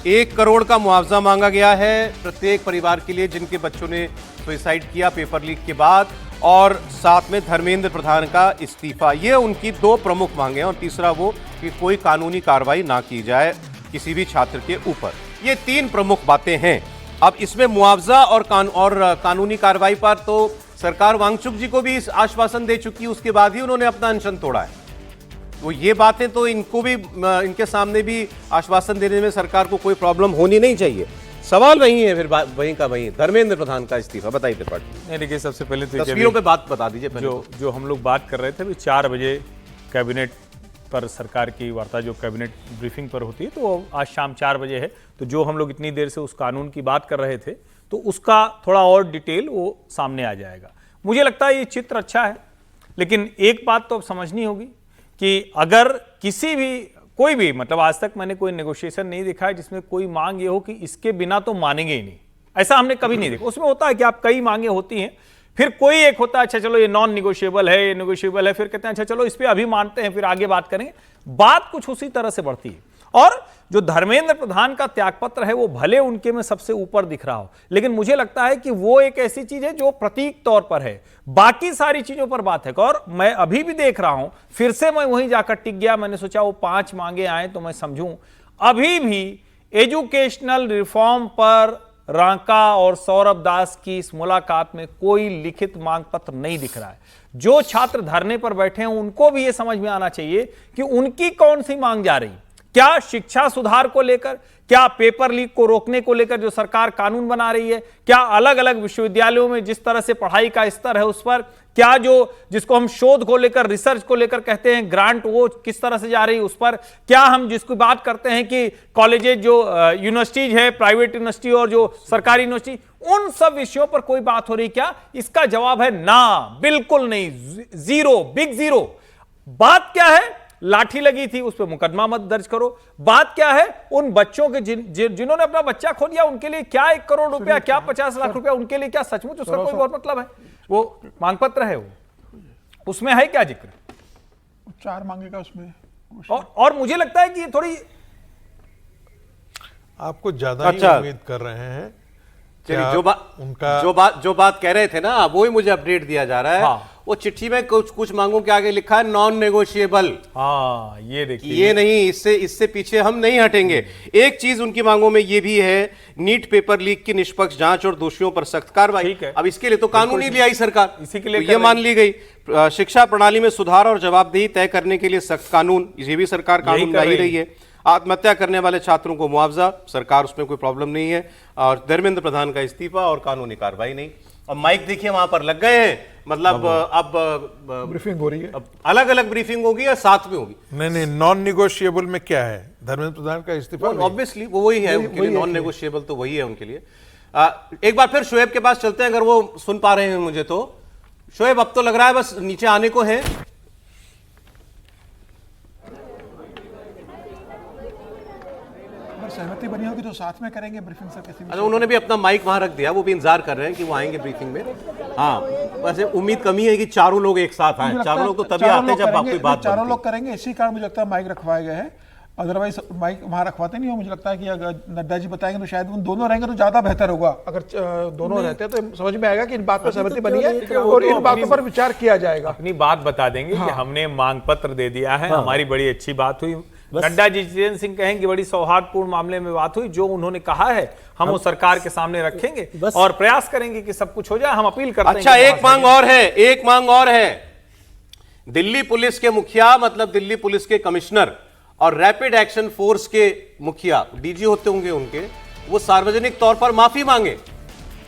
1 करोड़ का मुआवजा मांगा गया है प्रत्येक परिवार के लिए जिनके बच्चों ने सुसाइड किया पेपर लीक के बाद, और साथ में धर्मेंद्र प्रधान का इस्तीफा। ये उनकी 2 प्रमुख मांगे हैं, और तीसरा वो कि कोई कानूनी कार्रवाई ना की जाए किसी भी छात्र के ऊपर। ये 3 प्रमुख बातें हैं। अब इसमें मुआवजा और कानूनी कार्रवाई पर तो सरकार वांगचुक जी को भी इस आश्वासन दे चुकी है, उसके बाद ही उन्होंने अपना अनशन तोड़ा है। तो ये बातें तो इनको भी, इनके सामने भी आश्वासन देने में सरकार को कोई प्रॉब्लम होनी नहीं चाहिए। सवाल वही है, फिर वहीं का वहीं धर्मेंद्र प्रधान का इस्तीफा। बताइए त्रिपाठी। नहीं, देखिए सबसे पहले तो तस्वीरों पे बात बता दीजिए। जो हम लोग बात कर रहे थे, 4 बजे कैबिनेट पर सरकार की वार्ता जो कैबिनेट ब्रीफिंग पर होती है, तो वो आज शाम 4 बजे है। तो जो हम लोग इतनी देर से उस कानून की बात कर रहे थे, तो उसका थोड़ा और डिटेल वो सामने आ जाएगा। मुझे लगता है ये चित्र अच्छा है, लेकिन एक बात तो अब समझनी होगी कि अगर किसी भी कोई भी, मतलब आज तक मैंने कोई नेगोशिएशन नहीं देखा है जिसमें कोई मांग ये हो कि इसके बिना तो मानेंगे ही नहीं, ऐसा हमने कभी नहीं देखा। उसमें होता है कि आप कई मांगे होती हैं, फिर कोई एक होता है अच्छा चलो ये नॉन निगोशिएबल है, ये निगोशिएबल है, फिर कहते हैं अच्छा चलो इस पे अभी मानते हैं, फिर आगे बात करेंगे। बात कुछ उसी तरह से बढ़ती है। और जो धर्मेंद्र प्रधान का त्यागपत्र है वो भले उनके में सबसे ऊपर दिख रहा हो, लेकिन मुझे लगता है कि वो एक ऐसी चीज है जो प्रतीक तौर पर है, बाकी सारी चीजों पर बात है। और मैं अभी भी देख रहा हूं, फिर से मैं वहीं जाकर टिक गया। मैंने सोचा वो 5 मांगे आए तो मैं समझूं। अभी भी एजुकेशनल रिफॉर्म पर रांका और सौरभ दास की इस मुलाकात में कोई लिखित मांग पत्र नहीं दिख रहा है। जो छात्र धरने पर बैठे हैं उनको भी यह समझ में आना चाहिए कि उनकी कौन सी मांग जा रही। क्या शिक्षा सुधार को लेकर, क्या पेपर लीक को रोकने को लेकर जो सरकार कानून बना रही है, क्या अलग अलग विश्वविद्यालयों में जिस तरह से पढ़ाई का स्तर है उस पर, क्या जो जिसको हम शोध को लेकर, रिसर्च को लेकर कहते हैं ग्रांट, वो किस तरह से जा रही है उस पर, क्या हम जिसकी बात करते हैं कि कॉलेजेज जो यूनिवर्सिटीज है, प्राइवेट यूनिवर्सिटी और जो सरकारी यूनिवर्सिटी, उन सब विषयों पर कोई बात हो रही क्या? इसका जवाब है ना, बिल्कुल नहीं, जीरो, बिग जीरो। बात क्या है? लाठी लगी थी, उस पर मुकदमा मत दर्ज करो। बात क्या है? उन बच्चों के जिन्होंने अपना बच्चा खो दिया उनके लिए क्या 1 करोड़ रुपया, क्या 50 लाख रुपया, उनके लिए क्या सचमुच उसका कोई बहुत मतलब है? वो मांग पत्र है, वो उसमें है क्या जिक्र? 4 मांगेगा उसमें। और मुझे लगता है कि ये थोड़ी आपको ज्यादा ही उम्मीद कर रहे हैं। जो बात कह रहे थे ना, वो ही मुझे अपडेट दिया जा रहा है। हाँ। वो चिट्ठी में कुछ मांगों के आगे लिखा है नॉन नेगोशिएबल। हाँ, ये देखिए, ये नहीं, इससे पीछे हम नहीं हटेंगे। एक चीज उनकी मांगों में ये भी है, नीट पेपर लीक की निष्पक्ष जांच और दोषियों पर सख्त कार्रवाई। अब इसके लिए तो कानून ही ले आई सरकार, इसी के लिए तो ये मान ली गई। शिक्षा प्रणाली में सुधार और जवाबदेही तय करने के लिए सख्त कानून, ये भी सरकार कानून ला ही रही है। आत्महत्या करने वाले छात्रों को मुआवजा, सरकार, उसमें कोई प्रॉब्लम नहीं है। और धर्मेंद्र प्रधान का इस्तीफा और कानूनी कार्रवाई नहीं। और माइक देखिए वहां पर लग गए हैं, मतलब अब ब्रीफिंग हो रही है। अलग अलग ब्रीफिंग होगी या साथ में होगी? नहीं, नॉन निगोशिएबल में क्या है? धर्मेंद्र प्रधान का इस्तीफा ऑब्वियसली वो वही है उनके लिए, नॉन नेगोशिएबल तो वही है उनके लिए। एक बार फिर शोएब के पास चलते हैं, अगर वो सुन पा रहे हैं मुझे तो। शोएब, अब तो लग रहा है बस नीचे आने को है। सहमति बनी होगी तो साथ में करेंगे ब्रीफिंग सर। किसी अच्छा, उन्होंने भी अपना माइक वहां रख दिया, वो भी इंतजार कर रहे हैं कि वो आएंगे ब्रीफिंग में। हाँ, वैसे उम्मीद कमी है कि चारों लोग एक साथ आए। चारों लोग तो तभी आते हैं जब आपकी बात, चारों लोग करेंगे, इसी कारण मुझे लगता है माइक रखवाए गए हैं। अदरवाइज माइक वहां रखवाते नहीं हो। मुझे लगता है कि अगर नड्डा जी बताएंगे तो शायद उन दोनों रहेंगे तो ज्यादा बेहतर होगा। अगर दोनों रहते हैं तो समझ में आएगा कि इन बात पर सहमति बनी है और इन बातों पर विचार किया जाएगा। अपनी बात बता देंगे कि हमने मांग पत्र दे दिया है, हमारी बड़ी अच्छी बात हुई। नड्डा जी, जितेंद्र सिंह कहेंगे बड़ी सौहार्दपूर्ण मामले में बात हुई, जो उन्होंने कहा है हम वो सरकार के सामने रखेंगे और प्रयास करेंगे कि सब कुछ हो जाए। हम अपील करते हैं। अच्छा, एक मांग और है। दिल्ली पुलिस के मुखिया, मतलब दिल्ली पुलिस के कमिश्नर और रैपिड एक्शन फोर्स के मुखिया, डीजी होते होंगे उनके, वो सार्वजनिक तौर पर माफी मांगे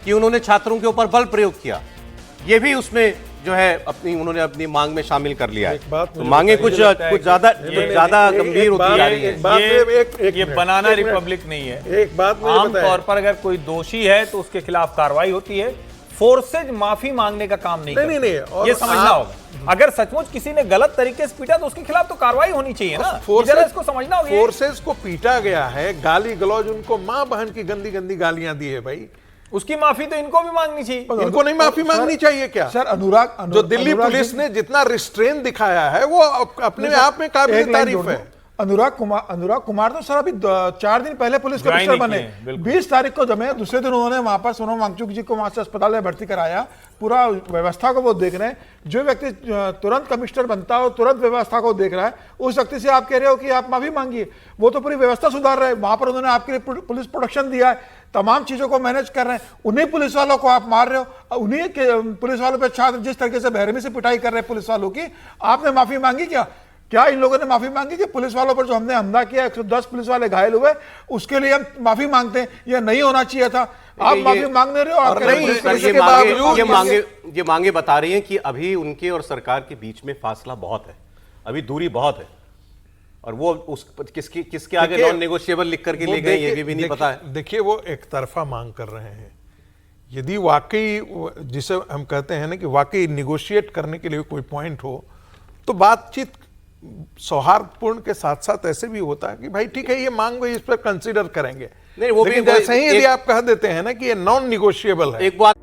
कि उन्होंने छात्रों के ऊपर बल प्रयोग किया। ये भी उसमें जो है उन्होंने अपनी मांग में शामिल कर लिया है। तो मांगे कुछ ज्यादा गंभीर होती जा रही है। ये बनाना रिपब्लिक नहीं है। एक बात आमतौर पर अगर कोई दोषी है तो उसके खिलाफ कार्रवाई होती है। फोर्सेज माफी मांगने का काम नहीं, ये समझना होगा। अगर सचमुच किसी ने गलत तरीके से पीटा तो उसके खिलाफ तो कार्रवाई होनी चाहिए ना। इसको समझना होगा। फोर्सेज को पीटा गया है, गाली गलौज, उनको मां बहन की गंदी गंदी गालियां दी है भाई, उसकी माफी तो इनको भी मांगनी चाहिए। इनको नहीं माफी मांगनी चाहिए क्या? सर, अनुराग जो दिल्ली पुलिस ने जितना रिस्ट्रेन दिखाया है वो अपने आप में काबिल तारीफ है। अनुराग कुमार तो सर अभी 4 दिन पहले पुलिस ज्वाइन कमिश्नर ही बने। किए हैं, बिल्कुल। 20 तारीख को जमे, दूसरे दिन उन्होंने वहां पर सोनम वांगचुक जी को वहां से अस्पताल में भर्ती कराया। पूरा व्यवस्था को वो देख रहे हैं। जो व्यक्ति तुरंत कमिश्नर बनता है और तुरंत व्यवस्था को देख रहा है, उस व्यक्ति से आप कह रहे हो कि आप माफी मांगिए। वो तो पूरी व्यवस्था सुधार रहे हैं। वहां पर उन्होंने आपके लिए पुलिस प्रोटेक्शन दिया है, तमाम चीजों को मैनेज कर रहे हैं। उन्हीं पुलिस वालों को आप मार रहे हो, उन्हीं के पुलिस वालों पे छात्र जिस तरीके से बेरहमी से पिटाई कर रहे हैं पुलिस वालों की, आपने माफी मांगी क्या इन लोगों ने माफी मांगी कि पुलिस वालों पर जो हमने हमला किया, 110 पुलिस वाले घायल हुए, उसके लिए हम माफी मांगते हैं? यह नहीं होना चाहिए था। आप माफी मांगने रहे हो, आप कह रहे हो पुलिस सर, के बावजूद ये मांगे बता रही हैं कि अभी उनके और सरकार के बीच में फासला बहुत है, अभी दूरी बहुत है, और वो उस किसके आगे देखिए, नॉन नेगोशिएबल लिख करके वो ले गए ये देखिए- भी नहीं देखिए- पता है। देखिए वो एक तरफा मांग कर रहे हैं। यदि वाकई जिसे हम कहते हैं ना कि वाकई निगोशिएट करने के लिए कोई पॉइंट हो, तो बातचीत सौहार्दपूर्ण के साथ साथ ऐसे भी होता है कि भाई ठीक है ये मांग इस पर कंसीडर करेंगे। नहीं, वो भी लेकिन जैसे ही यदि आप कह देते हैं ना कि ये नॉन निगोशिएबल है, एक बात